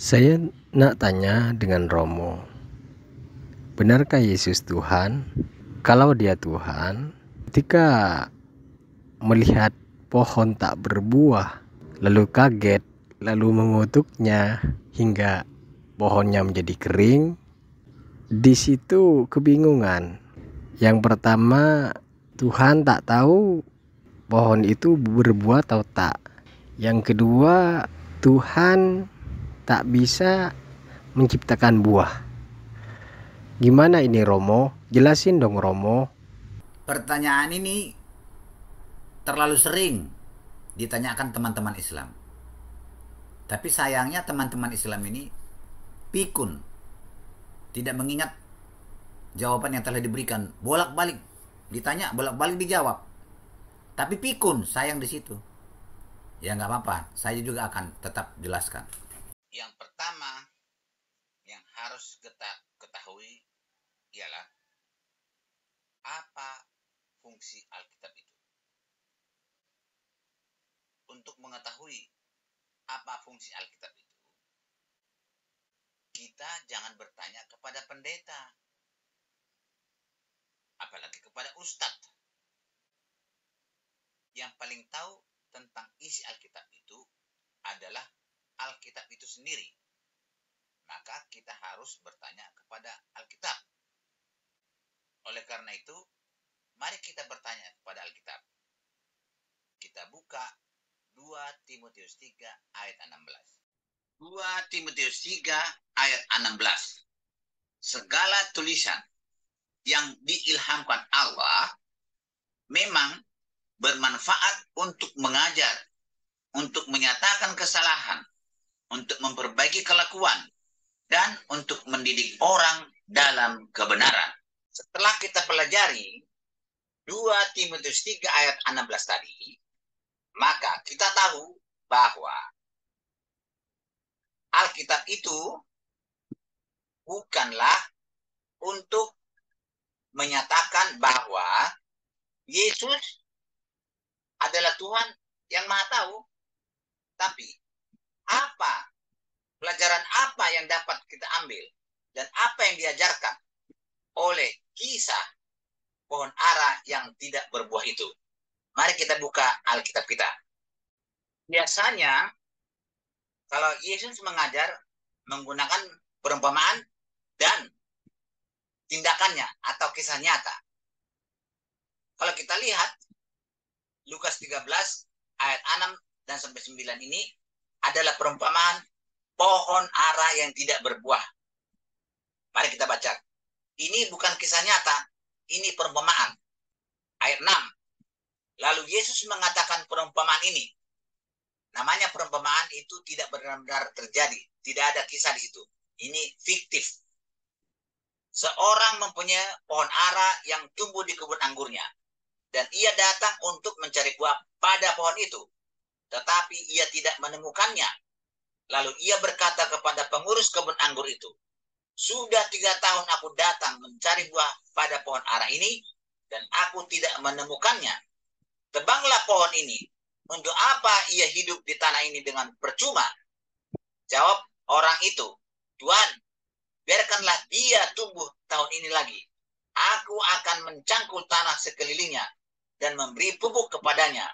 Saya nak tanya dengan Romo, benarkah Yesus Tuhan? Kalau dia Tuhan, ketika melihat pohon tak berbuah, lalu kaget, lalu mengutuknya hingga pohonnya menjadi kering, di situ kebingungan. Yang pertama, Tuhan tak tahu pohon itu berbuah atau tak. Yang kedua, Tuhan tak bisa menciptakan buah. Gimana ini Romo? Jelasin dong Romo. Pertanyaan ini terlalu sering ditanyakan teman-teman Islam. Tapi sayangnya teman-teman Islam ini pikun, tidak mengingat jawaban yang telah diberikan. Bolak-balik ditanya, bolak-balik dijawab. Tapi pikun, sayang di situ. Ya nggak apa-apa, saya juga akan tetap jelaskan. Yang pertama yang harus kita ketahui ialah apa fungsi Alkitab itu. Untuk mengetahui apa fungsi Alkitab itu, kita jangan bertanya kepada pendeta, apalagi kepada ustadz. Yang paling tahu tentang isi Alkitab itu adalah Alkitab itu sendiri. Maka kita harus bertanya kepada Alkitab. Oleh karena itu, mari kita bertanya kepada Alkitab. Kita buka 2 Timotius 3 ayat 16. 2 Timotius 3 ayat 16. Segala tulisan yang diilhamkan Allah memang bermanfaat untuk mengajar, untuk menyatakan kesalahan, untuk memperbaiki kelakuan, dan untuk mendidik orang dalam kebenaran. Setelah kita pelajari 2 Timotius 3 ayat 16 tadi, maka kita tahu bahwa Alkitab itu bukanlah untuk menyatakan bahwa Yesus adalah Tuhan yang Maha Tahu. Tapi apa pelajaran apa yang dapat kita ambil dan apa yang diajarkan oleh kisah pohon ara yang tidak berbuah itu? Mari kita buka Alkitab kita. Biasanya kalau Yesus mengajar menggunakan perumpamaan dan tindakannya atau kisah nyata. Kalau kita lihat Lukas 13 ayat 6 dan sampai 9 ini adalah perumpamaan pohon ara yang tidak berbuah. Mari kita baca. Ini bukan kisah nyata, ini perumpamaan. Ayat 6. Lalu Yesus mengatakan perumpamaan ini. Namanya perumpamaan itu tidak benar-benar terjadi. Tidak ada kisah di situ. Ini fiktif. Seorang mempunyai pohon ara yang tumbuh di kebun anggurnya. Dan ia datang untuk mencari buah pada pohon itu. Tetapi ia tidak menemukannya. Lalu ia berkata kepada pengurus kebun anggur itu, sudah 3 tahun aku datang mencari buah pada pohon ara ini, dan aku tidak menemukannya. Tebanglah pohon ini. Untuk apa ia hidup di tanah ini dengan percuma? Jawab orang itu, Tuhan, biarkanlah dia tumbuh tahun ini lagi. Aku akan mencangkul tanah sekelilingnya dan memberi pupuk kepadanya.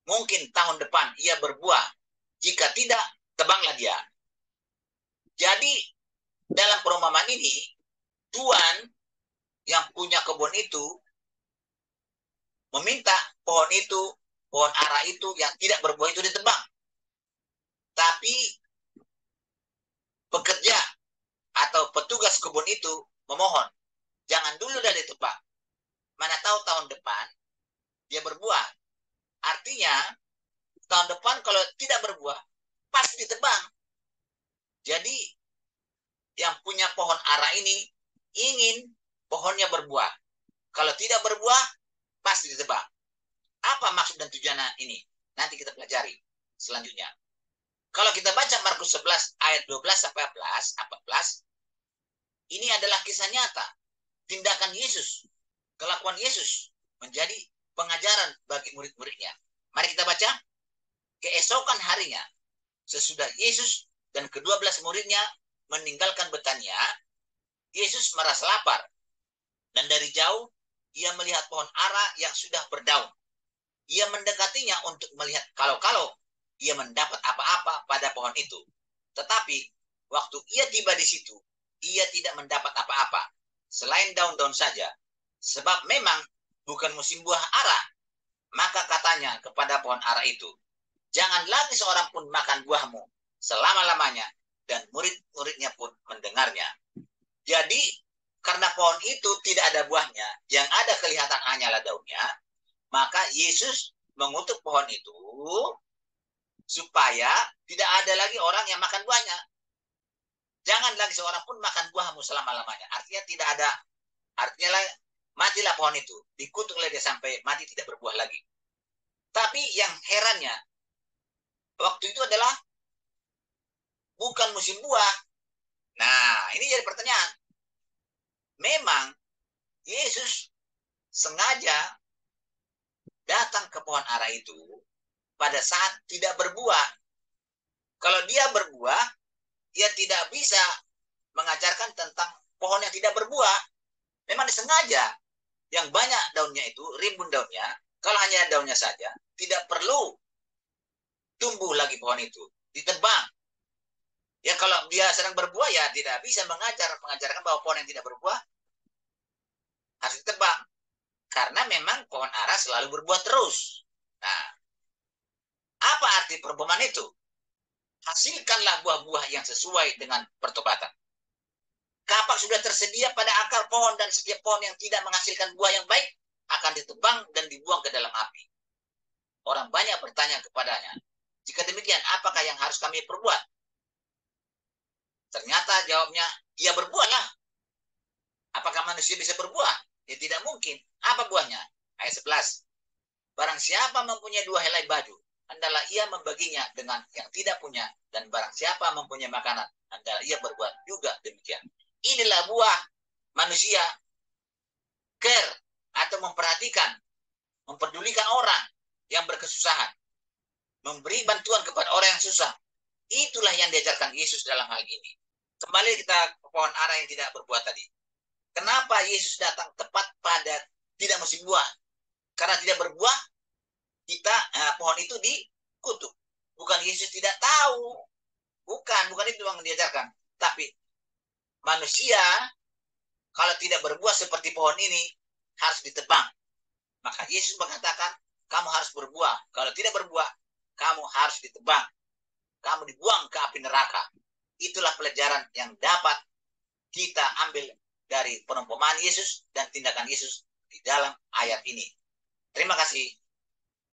Mungkin tahun depan ia berbuah. Jika tidak, tebanglah dia. Jadi dalam perumpamaan ini, Tuhan yang punya kebun itu meminta pohon itu, pohon ara itu yang tidak berbuah itu ditebang. Tapi pekerja atau petugas kebun itu memohon, jangan dulu dah ditebang. Mana tahu tahun depan dia berbuah. Artinya tahun depan kalau tidak berbuah, pasti ditebang. Jadi yang punya pohon ara ini ingin pohonnya berbuah. Kalau tidak berbuah, pasti ditebang. Apa maksud dan tujuan ini? Nanti kita pelajari selanjutnya. Kalau kita baca Markus 11 ayat 12 sampai 14, ini adalah kisah nyata. Tindakan Yesus, kelakuan Yesus menjadi pengajaran bagi murid-muridnya. Mari kita baca. Keesokan harinya, sesudah Yesus dan ke-12 muridnya meninggalkan Betania, Yesus merasa lapar. Dan dari jauh, ia melihat pohon ara yang sudah berdaun. Ia mendekatinya untuk melihat kalau-kalau ia mendapat apa-apa pada pohon itu. Tetapi, waktu ia tiba di situ, ia tidak mendapat apa-apa, selain daun-daun saja. Sebab memang bukan musim buah ara. Maka katanya kepada pohon ara itu, jangan lagi seorang pun makan buahmu selama-lamanya. Dan murid-muridnya pun mendengarnya. Jadi, karena pohon itu tidak ada buahnya, yang ada kelihatan hanyalah daunnya, maka Yesus mengutuk pohon itu supaya tidak ada lagi orang yang makan buahnya. Jangan lagi seorang pun makan buahmu selama-lamanya. Artinya tidak ada, artinya matilah pohon itu. Dikutuk oleh dia sampai mati, tidak berbuah lagi. Tapi yang herannya, waktu itu adalah bukan musim buah. Nah, ini jadi pertanyaan. Memang Yesus sengaja datang ke pohon ara itu pada saat tidak berbuah. Kalau dia berbuah, dia tidak bisa mengajarkan tentang pohon yang tidak berbuah. Memang disengaja. Yang banyak daunnya itu, rimbun daunnya, kalau hanya daunnya saja, tidak perlu tumbuh lagi pohon itu. Ditebang. Ya kalau dia sedang berbuah, ya tidak bisa mengajarkan bahwa pohon yang tidak berbuah harus ditebang. Karena memang pohon ara selalu berbuah terus. Nah, apa arti perumpamaan itu? Hasilkanlah buah-buah yang sesuai dengan pertobatan. Kapak sudah tersedia pada akar pohon, dan setiap pohon yang tidak menghasilkan buah yang baik akan ditebang dan dibuang ke dalam api. Orang banyak bertanya kepadanya, jika demikian, apakah yang harus kami perbuat? Ternyata jawabnya, ya berbuahlah. Apakah manusia bisa berbuah? Ya tidak mungkin. Apa buahnya? Ayat 11. Barang siapa mempunyai 2 helai baju, hendaklah ia membaginya dengan yang tidak punya. Dan barang siapa mempunyai makanan, hendaklah ia berbuat juga demikian. Inilah buah manusia, care atau memperhatikan, memperdulikan orang yang berkesusahan, memberi bantuan kepada orang yang susah. Itulah yang diajarkan Yesus dalam hal ini. Kembali kita ke pohon ara yang tidak berbuah tadi. Kenapa Yesus datang tepat pada tidak musim buah? Karena tidak berbuah, pohon itu dikutuk. Bukan Yesus tidak tahu. Bukan itu yang diajarkan. Tapi manusia kalau tidak berbuah seperti pohon ini harus ditebang. Maka Yesus mengatakan, kamu harus berbuah. Kalau tidak berbuah, kamu harus ditebang. Kamu dibuang ke api neraka. Itulah pelajaran yang dapat kita ambil dari perumpamaan Yesus dan tindakan Yesus di dalam ayat ini. Terima kasih.